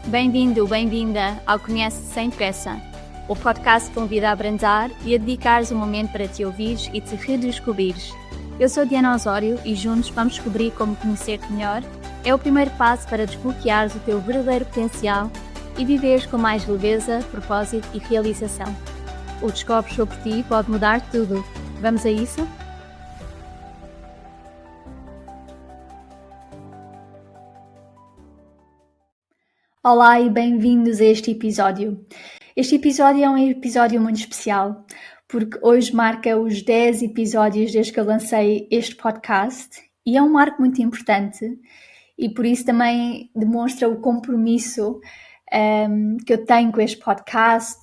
Bem-vindo, bem-vinda ao Conhece-te Sem Pressa, o podcast que convida a abrandar e a dedicares um momento para te ouvires e te redescobrires. Eu sou Diana Osório e juntos vamos descobrir como conhecer-te melhor. É o primeiro passo para desbloqueares o teu verdadeiro potencial e viveres com mais leveza, propósito e realização. O Descobres sobre ti pode mudar tudo. Vamos a isso? Olá e bem-vindos a este episódio. Este episódio é um episódio muito especial, porque hoje marca os 10 episódios desde que eu lancei este podcast e é um marco muito importante e por isso também demonstra o compromisso que eu tenho com este podcast,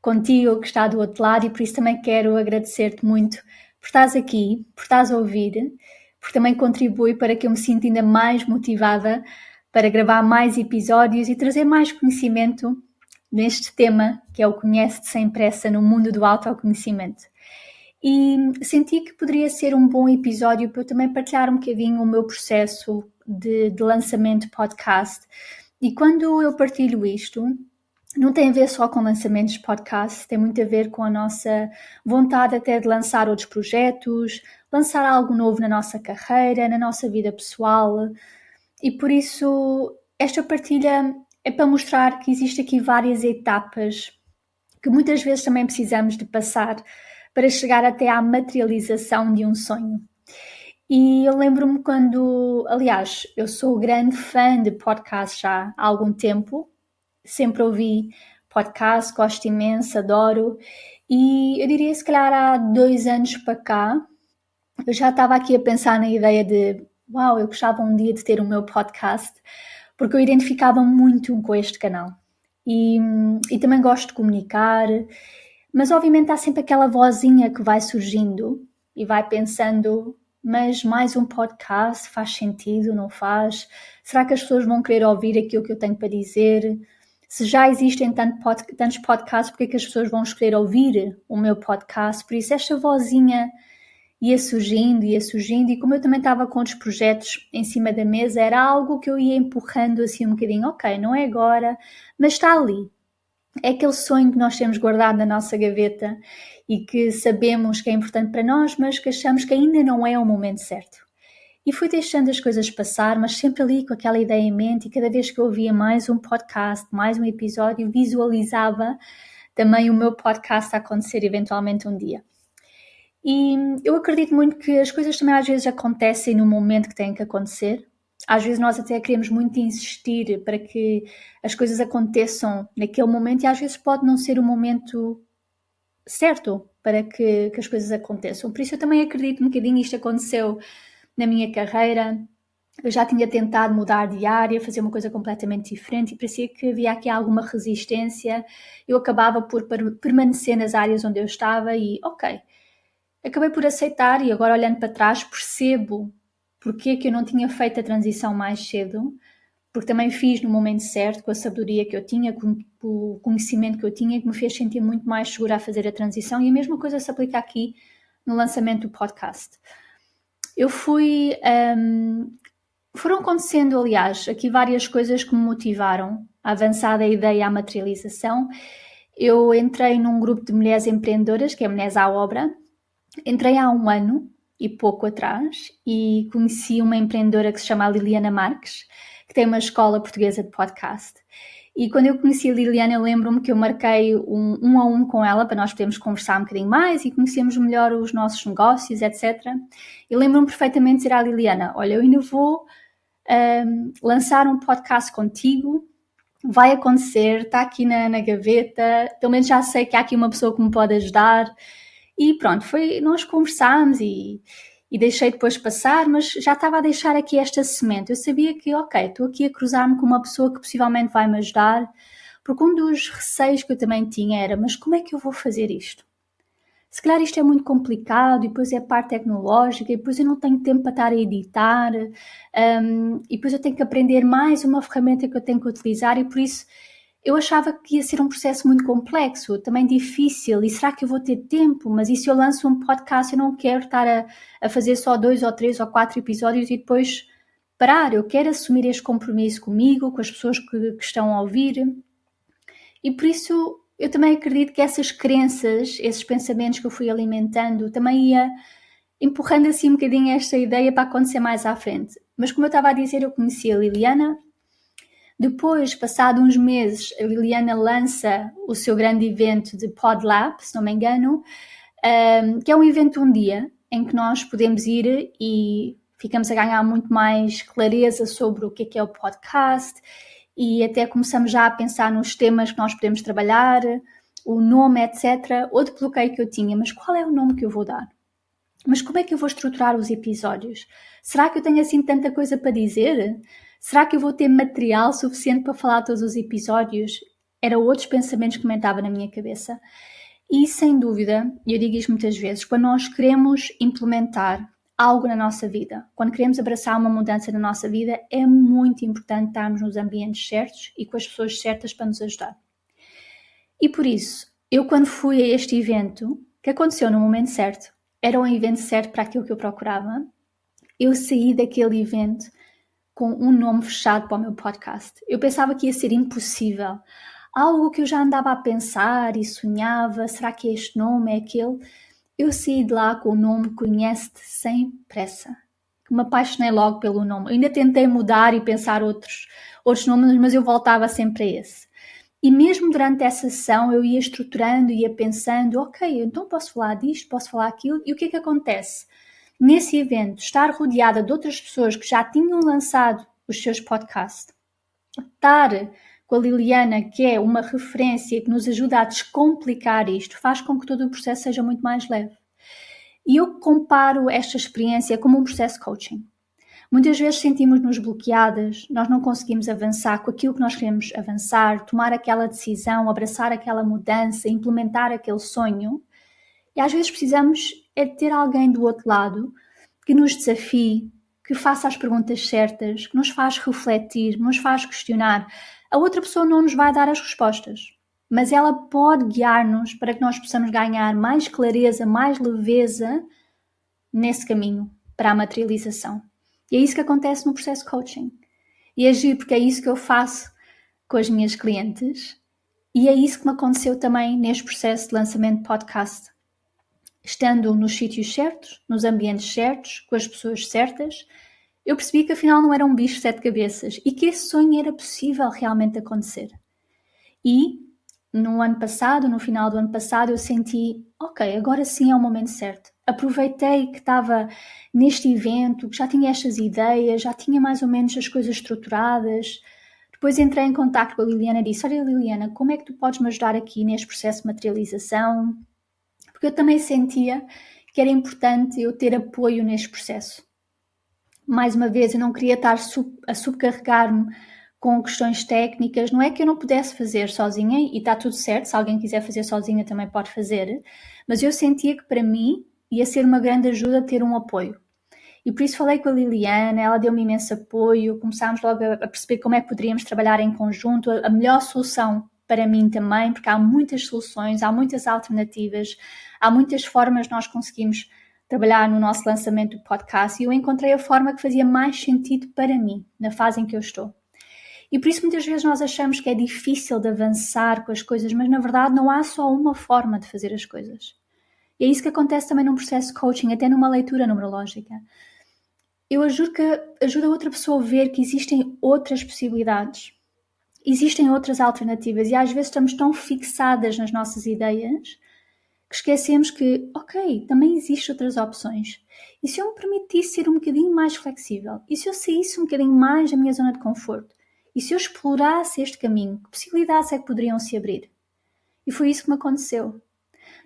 contigo que está do outro lado, e por isso também quero agradecer-te muito por estares aqui, por estares a ouvir, porque também contribui para que eu me sinta ainda mais motivada para gravar mais episódios e trazer mais conhecimento neste tema que é o Conhece-te Sem Pressa no mundo do autoconhecimento. E senti que poderia ser um bom episódio para eu também partilhar um bocadinho o meu processo de lançamento de podcast. E quando eu partilho isto, não tem a ver só com lançamentos de podcast, tem muito a ver com a nossa vontade até de lançar outros projetos, lançar algo novo na nossa carreira, na nossa vida pessoal. E por isso esta partilha é para mostrar que existe aqui várias etapas que muitas vezes também precisamos de passar para chegar até à materialização de um sonho. E eu lembro-me quando, aliás, eu sou grande fã de podcasts já há algum tempo, sempre ouvi podcast, gosto imenso, adoro, e eu diria se calhar há 2 anos para cá, eu já estava aqui a pensar na ideia de uau, eu gostava um dia de ter o meu podcast, porque eu identificava muito com este canal. E também gosto de comunicar, mas obviamente há sempre aquela vozinha que vai surgindo e vai pensando, mas mais um podcast faz sentido, não faz? Será que as pessoas vão querer ouvir aquilo que eu tenho para dizer? Se já existem tantos podcasts, porque é que as pessoas vão escolher ouvir o meu podcast? Por isso esta vozinha ia surgindo, e como eu também estava com outros projetos em cima da mesa, era algo que eu ia empurrando assim um bocadinho, ok, não é agora, mas está ali. É aquele sonho que nós temos guardado na nossa gaveta e que sabemos que é importante para nós, mas que achamos que ainda não é o momento certo. E fui deixando as coisas passar, mas sempre ali com aquela ideia em mente, e cada vez que eu ouvia mais um podcast, mais um episódio, visualizava também o meu podcast a acontecer eventualmente um dia. E eu acredito muito que as coisas também às vezes acontecem no momento que têm que acontecer. Às vezes nós até queremos muito insistir para que as coisas aconteçam naquele momento, e às vezes pode não ser o momento certo para que as coisas aconteçam. Por isso eu também acredito um bocadinho, isto aconteceu na minha carreira. Eu já tinha tentado mudar de área, fazer uma coisa completamente diferente, e parecia que havia aqui alguma resistência. Eu acabava por permanecer nas áreas onde eu estava e ok, acabei por aceitar, e agora olhando para trás percebo porque é que eu não tinha feito a transição mais cedo, porque também fiz no momento certo, com a sabedoria que eu tinha, com o conhecimento que eu tinha, que me fez sentir muito mais segura a fazer a transição, e a mesma coisa se aplica aqui no lançamento do podcast. Eu foram acontecendo, aliás, aqui várias coisas que me motivaram a avançar da ideia à materialização. Eu entrei num grupo de mulheres empreendedoras, que é Mulheres à Obra. Entrei há 1 ano e pouco atrás e conheci uma empreendedora que se chama Liliana Marques, que tem uma escola portuguesa de podcast. E quando eu conheci a Liliana, eu lembro-me que eu marquei um a um com ela para nós podermos conversar um bocadinho mais e conhecermos melhor os nossos negócios, etc. E lembro-me perfeitamente de dizer à Liliana, olha, eu ainda vou lançar um podcast contigo, vai acontecer, está aqui na gaveta, pelo menos já sei que há aqui uma pessoa que me pode ajudar. E pronto, nós conversámos e deixei depois passar, mas já estava a deixar aqui esta semente. Eu sabia que, ok, estou aqui a cruzar-me com uma pessoa que possivelmente vai me ajudar, porque um dos receios que eu também tinha era, mas como é que eu vou fazer isto? Se calhar isto é muito complicado, e depois é a parte tecnológica, e depois eu não tenho tempo para estar a editar, e depois eu tenho que aprender mais uma ferramenta que eu tenho que utilizar, e por isso eu achava que ia ser um processo muito complexo, também difícil, e será que eu vou ter tempo? Mas e se eu lanço um podcast, eu não quero estar a fazer só 2 ou 3 ou 4 episódios e depois parar, eu quero assumir este compromisso comigo, com as pessoas que estão a ouvir. E por isso eu também acredito que essas crenças, esses pensamentos que eu fui alimentando, também ia empurrando assim um bocadinho esta ideia para acontecer mais à frente. Mas como eu estava a dizer, eu conheci a Liliana. Depois, passado uns meses, a Liliana lança o seu grande evento de PodLab, se não me engano, que é um evento de um dia, em que nós podemos ir e ficamos a ganhar muito mais clareza sobre o que é o podcast e até começamos já a pensar nos temas que nós podemos trabalhar, o nome, etc. Outro bloqueio que eu tinha, mas qual é o nome que eu vou dar? Mas como é que eu vou estruturar os episódios? Será que eu tenho assim tanta coisa para dizer? Será que eu vou ter material suficiente para falar todos os episódios? Eram outros pensamentos que comentavam na minha cabeça. E sem dúvida, e eu digo isto muitas vezes, quando nós queremos implementar algo na nossa vida, quando queremos abraçar uma mudança na nossa vida, é muito importante estarmos nos ambientes certos e com as pessoas certas para nos ajudar. E por isso, eu quando fui a este evento, que aconteceu no momento certo, era um evento certo para aquilo que eu procurava, eu saí daquele evento com um nome fechado para o meu podcast. Eu pensava que ia ser impossível. Algo que eu já andava a pensar e sonhava, será que é este nome, é aquele? Eu saí de lá com o nome Conhece-te Sem Pressa. Me apaixonei logo pelo nome. Eu ainda tentei mudar e pensar outros nomes, mas eu voltava sempre a esse. E mesmo durante essa sessão eu ia estruturando, ia pensando, ok, então posso falar disto, posso falar aquilo, e o que é que acontece? Nesse evento, estar rodeada de outras pessoas que já tinham lançado os seus podcasts, estar com a Liliana, que é uma referência que nos ajuda a descomplicar isto, faz com que todo o processo seja muito mais leve. E eu comparo esta experiência como um processo de coaching. Muitas vezes sentimos-nos bloqueadas, nós não conseguimos avançar com aquilo que nós queremos avançar, tomar aquela decisão, abraçar aquela mudança, implementar aquele sonho. E às vezes precisamos é de ter alguém do outro lado que nos desafie, que faça as perguntas certas, que nos faz refletir, nos faz questionar. A outra pessoa não nos vai dar as respostas, mas ela pode guiar-nos para que nós possamos ganhar mais clareza, mais leveza nesse caminho para a materialização. E é isso que acontece no processo de coaching. E é giro porque é isso que eu faço com as minhas clientes e é isso que me aconteceu também neste processo de lançamento de podcast. Estando nos sítios certos, nos ambientes certos, com as pessoas certas, eu percebi que afinal não era um bicho de 7 cabeças e que esse sonho era possível realmente acontecer. E no ano passado, no final do ano passado, eu senti, ok, agora sim é o momento certo. Aproveitei que estava neste evento, que já tinha estas ideias, já tinha mais ou menos as coisas estruturadas. Depois entrei em contato com a Liliana e disse, olha Liliana, como é que tu podes me ajudar aqui neste processo de materialização? Porque eu também sentia que era importante eu ter apoio neste processo. Mais uma vez, eu não queria estar a subcarregar-me com questões técnicas. Não é que eu não pudesse fazer sozinha, e está tudo certo, se alguém quiser fazer sozinha também pode fazer, mas eu sentia que para mim ia ser uma grande ajuda ter um apoio. E por isso falei com a Liliana, ela deu-me imenso apoio, começámos logo a perceber como é que poderíamos trabalhar em conjunto, a melhor solução para mim também, porque há muitas soluções, há muitas alternativas, há muitas formas nós conseguimos trabalhar no nosso lançamento do podcast e eu encontrei a forma que fazia mais sentido para mim, na fase em que eu estou. E por isso muitas vezes nós achamos que é difícil de avançar com as coisas, mas na verdade não há só uma forma de fazer as coisas. E é isso que acontece também num processo de coaching, até numa leitura numerológica. Eu juro que ajuda outra pessoa a ver que existem outras possibilidades, existem outras alternativas e às vezes estamos tão fixadas nas nossas ideias que esquecemos que, ok, também existem outras opções. E se eu me permitisse ser um bocadinho mais flexível? E se eu saísse um bocadinho mais da minha zona de conforto? E se eu explorasse este caminho? Que possibilidades é que poderiam se abrir? E foi isso que me aconteceu.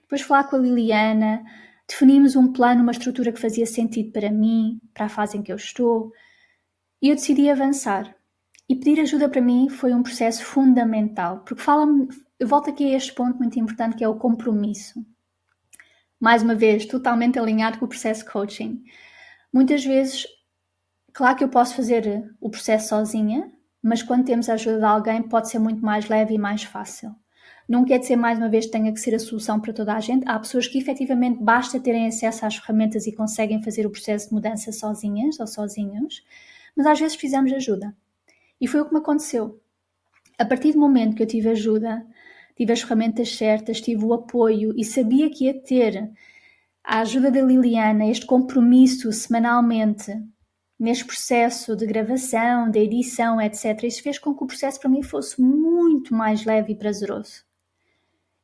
Depois de falar com a Liliana, definimos um plano, uma estrutura que fazia sentido para mim, para a fase em que eu estou, e eu decidi avançar. E pedir ajuda para mim foi um processo fundamental, porque eu volto aqui a este ponto muito importante que é o compromisso. Mais uma vez, totalmente alinhado com o processo de coaching. Muitas vezes, claro que eu posso fazer o processo sozinha, mas quando temos a ajuda de alguém pode ser muito mais leve e mais fácil. Não quer dizer, mais uma vez, que tenha que ser a solução para toda a gente. Há pessoas que efetivamente basta terem acesso às ferramentas e conseguem fazer o processo de mudança sozinhas ou sozinhos, mas às vezes precisamos de ajuda. E foi o que me aconteceu. A partir do momento que eu tive ajuda, tive as ferramentas certas, tive o apoio e sabia que ia ter a ajuda da Liliana, este compromisso semanalmente neste processo de gravação, de edição, etc. Isso fez com que o processo para mim fosse muito mais leve e prazeroso.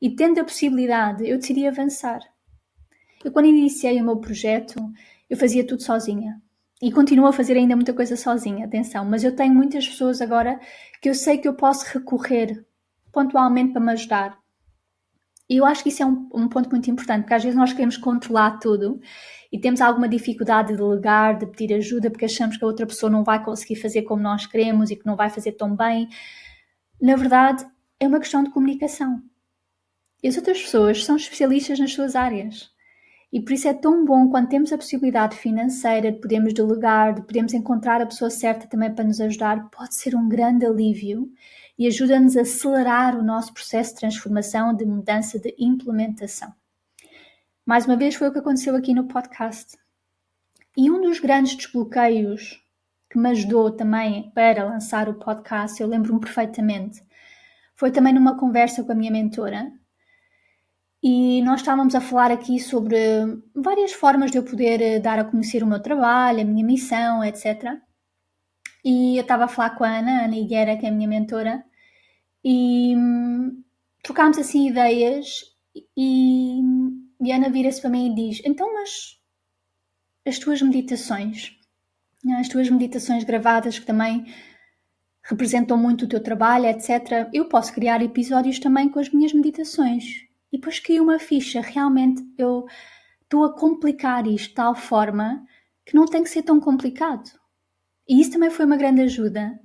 E tendo a possibilidade, eu decidi avançar. Eu, quando iniciei o meu projeto, eu fazia tudo sozinha. E continuo a fazer ainda muita coisa sozinha, atenção. Mas eu tenho muitas pessoas agora que eu sei que eu posso recorrer pontualmente para me ajudar. E eu acho que isso é um ponto muito importante, porque às vezes nós queremos controlar tudo e temos alguma dificuldade de delegar, de pedir ajuda, porque achamos que a outra pessoa não vai conseguir fazer como nós queremos e que não vai fazer tão bem. Na verdade, é uma questão de comunicação. E as outras pessoas são especialistas nas suas áreas. E por isso é tão bom quando temos a possibilidade financeira de podermos delegar, de podermos encontrar a pessoa certa também para nos ajudar, pode ser um grande alívio e ajuda-nos a acelerar o nosso processo de transformação, de mudança, de implementação. Mais uma vez foi o que aconteceu aqui no podcast. E um dos grandes desbloqueios que me ajudou também para lançar o podcast, eu lembro-me perfeitamente, foi também numa conversa com a minha mentora. E nós estávamos a falar aqui sobre várias formas de eu poder dar a conhecer o meu trabalho, a minha missão, etc. E eu estava a falar com a Ana Higuera, que é a minha mentora, e trocámos assim ideias e a Ana vira-se para mim e diz: então, mas as tuas meditações gravadas que também representam muito o teu trabalho, etc. Eu posso criar episódios também com as minhas meditações. E depois caiu uma ficha, realmente eu estou a complicar isto de tal forma que não tem que ser tão complicado. E isso também foi uma grande ajuda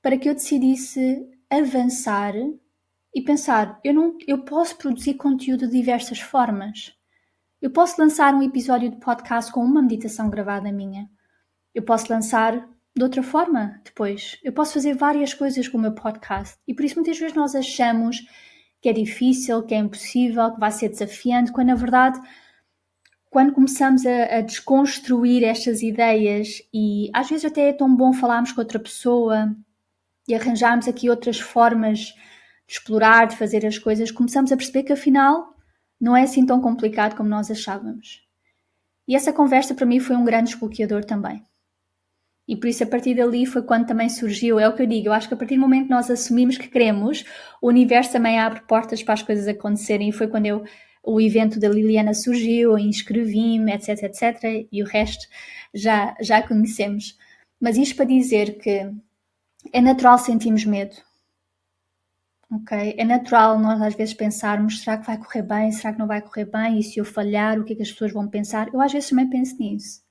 para que eu decidisse avançar e pensar, eu posso produzir conteúdo de diversas formas. Eu posso lançar um episódio de podcast com uma meditação gravada minha. Eu posso lançar de outra forma depois. Eu posso fazer várias coisas com o meu podcast. E por isso muitas vezes nós achamos que é difícil, que é impossível, que vai ser desafiante, quando na verdade, quando começamos a desconstruir estas ideias e às vezes até é tão bom falarmos com outra pessoa e arranjarmos aqui outras formas de explorar, de fazer as coisas, começamos a perceber que afinal não é assim tão complicado como nós achávamos. E essa conversa para mim foi um grande desbloqueador também. E por isso a partir dali foi quando também surgiu, é o que eu digo, eu acho que a partir do momento que nós assumimos que queremos, o universo também abre portas para as coisas acontecerem, e foi quando o evento da Liliana surgiu, inscrevi-me, etc, etc, e o resto já conhecemos. Mas isto para dizer que é natural sentirmos medo, ok? É natural nós às vezes pensarmos, será que vai correr bem, será que não vai correr bem, e se eu falhar, o que é que as pessoas vão pensar? Eu às vezes também penso nisso.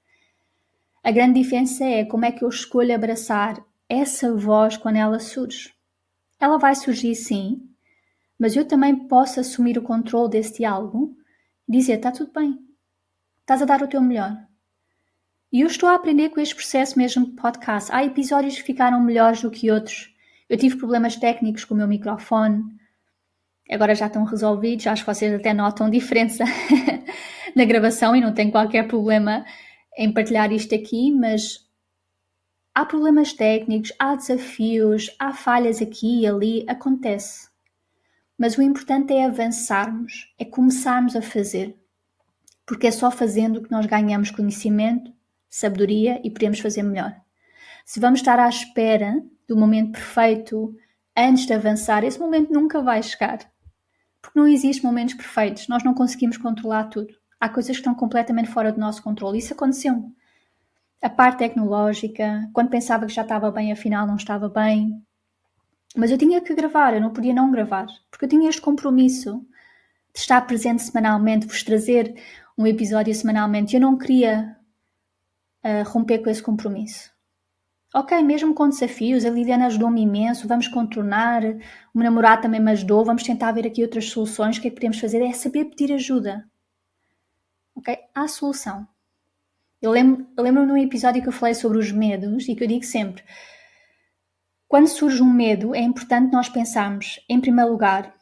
A grande diferença é como é que eu escolho abraçar essa voz quando ela surge. Ela vai surgir sim, mas eu também posso assumir o controle desse diálogo e dizer, está tudo bem, estás a dar o teu melhor. E eu estou a aprender com este processo mesmo de podcast. Há episódios que ficaram melhores do que outros. Eu tive problemas técnicos com o meu microfone, agora já estão resolvidos, acho que vocês até notam diferença na gravação e não tenho qualquer problema em partilhar isto aqui, mas há problemas técnicos, há desafios, há falhas aqui e ali, acontece. Mas o importante é avançarmos, é começarmos a fazer. Porque é só fazendo que nós ganhamos conhecimento, sabedoria e podemos fazer melhor. Se vamos estar à espera do momento perfeito antes de avançar, esse momento nunca vai chegar. Porque não existem momentos perfeitos, nós não conseguimos controlar tudo. Há coisas que estão completamente fora do nosso controle. Isso aconteceu-me. A parte tecnológica, quando pensava que já estava bem, afinal não estava bem. Mas eu tinha que gravar, eu não podia não gravar, porque eu tinha este compromisso de estar presente semanalmente, vos trazer um episódio semanalmente. Eu não queria romper com esse compromisso. Ok, mesmo com desafios, a Liliana ajudou-me imenso, vamos contornar, o meu namorado também me ajudou, vamos tentar ver aqui outras soluções, o que é que podemos fazer? É saber pedir ajuda. Ok? Há solução. Eu lembro num episódio que eu falei sobre os medos e que eu digo sempre, quando surge um medo, é importante nós pensarmos, em primeiro lugar,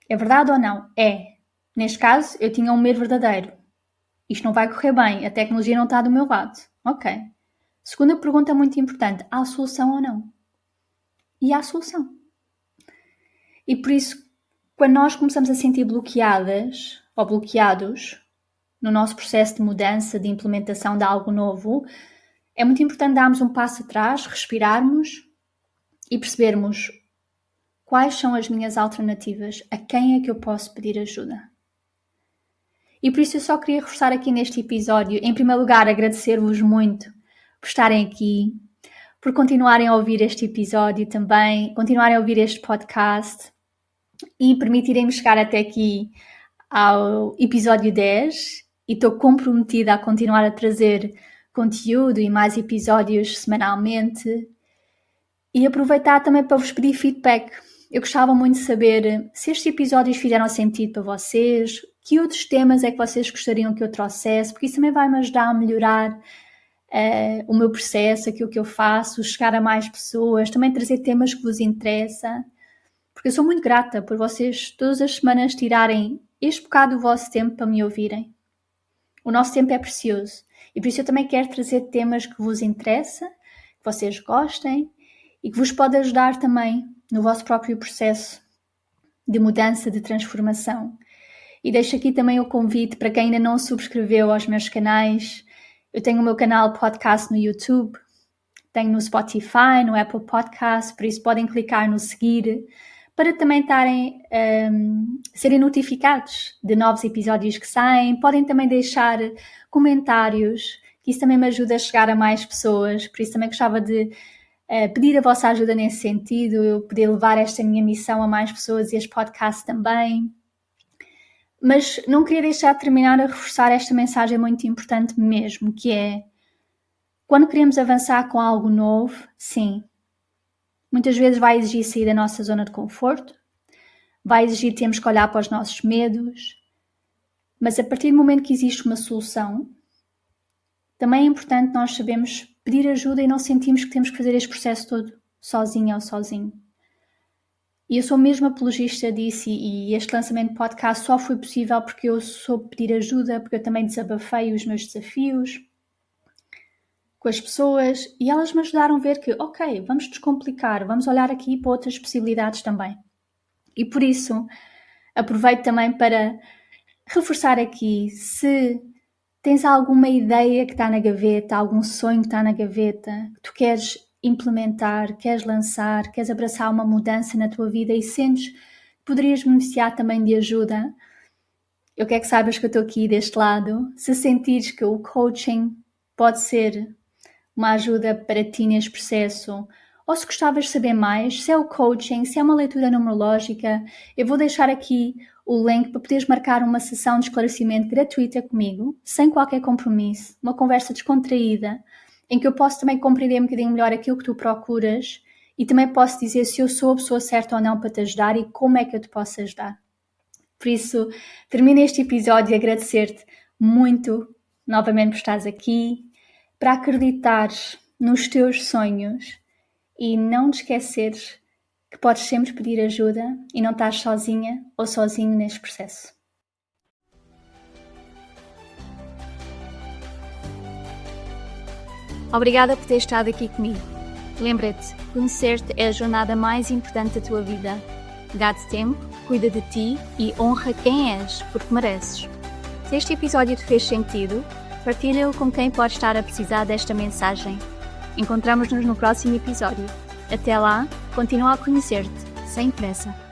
é verdade ou não? É. Neste caso, eu tinha um medo verdadeiro. Isto não vai correr bem, a tecnologia não está do meu lado. Ok. Segunda pergunta muito importante, há solução ou não? E há solução. E por isso, quando nós começamos a sentir bloqueadas ou bloqueados no nosso processo de mudança, de implementação de algo novo, é muito importante darmos um passo atrás, respirarmos e percebermos quais são as minhas alternativas, a quem é que eu posso pedir ajuda. E por isso eu só queria reforçar aqui neste episódio, em primeiro lugar, agradecer-vos muito por estarem aqui, por continuarem a ouvir este episódio também, continuarem a ouvir este podcast e permitirem-me chegar até aqui ao episódio 10 e estou comprometida a continuar a trazer conteúdo e mais episódios semanalmente e aproveitar também para vos pedir feedback. Eu gostava muito de saber se estes episódios fizeram sentido para vocês, que outros temas é que vocês gostariam que eu trouxesse, porque isso também vai me ajudar a melhorar o meu processo, aquilo que eu faço, chegar a mais pessoas, também trazer temas que vos interessam, porque eu sou muito grata por vocês todas as semanas tirarem este bocado do vosso tempo para me ouvirem. O nosso tempo é precioso e por isso eu também quero trazer temas que vos interessam, que vocês gostem e que vos pode ajudar também no vosso próprio processo de mudança, de transformação. E deixo aqui também o convite para quem ainda não subscreveu aos meus canais. Eu tenho o meu canal podcast no YouTube, tenho no Spotify, no Apple Podcast, por isso podem clicar no seguir para também serem notificados de novos episódios que saem. Podem também deixar comentários, que isso também me ajuda a chegar a mais pessoas, por isso também gostava de pedir a vossa ajuda nesse sentido, eu poder levar esta minha missão a mais pessoas e este podcast também. Mas não queria deixar de terminar a reforçar esta mensagem muito importante mesmo, que é, quando queremos avançar com algo novo, sim, muitas vezes vai exigir sair da nossa zona de conforto, vai exigir termos que olhar para os nossos medos, mas a partir do momento que existe uma solução, também é importante nós sabermos pedir ajuda e não sentirmos que temos que fazer este processo todo sozinha ou sozinho. E eu sou mesmo apologista disso e este lançamento de podcast só foi possível porque eu soube pedir ajuda, porque eu também desabafei os meus desafios com as pessoas e elas me ajudaram a ver que, ok, vamos descomplicar, vamos olhar aqui para outras possibilidades também. E por isso, aproveito também para reforçar aqui, se tens alguma ideia que está na gaveta, algum sonho que está na gaveta, que tu queres implementar, queres lançar, queres abraçar uma mudança na tua vida e sentes que poderias beneficiar também de ajuda, eu quero que saibas que eu estou aqui deste lado. Se sentires que o coaching pode ser uma ajuda para ti neste processo, ou se gostavas de saber mais, se é o coaching, se é uma leitura numerológica, eu vou deixar aqui o link para poderes marcar uma sessão de esclarecimento gratuita comigo, sem qualquer compromisso, uma conversa descontraída, em que eu posso também compreender um bocadinho melhor aquilo que tu procuras e também posso dizer se eu sou a pessoa certa ou não para te ajudar e como é que eu te posso ajudar. Por isso, termino este episódio e agradecer-te muito novamente por estares aqui, para acreditares nos teus sonhos e não te esqueceres que podes sempre pedir ajuda e não estás sozinha ou sozinho neste processo. Obrigada por ter estado aqui comigo. Lembra-te, conhecer-te é a jornada mais importante da tua vida. Dá-te tempo, cuida de ti e honra quem és, porque mereces. Se este episódio te fez sentido, partilha-o com quem pode estar a precisar desta mensagem. Encontramos-nos no próximo episódio. Até lá, continua a conhecer-te, sem pressa.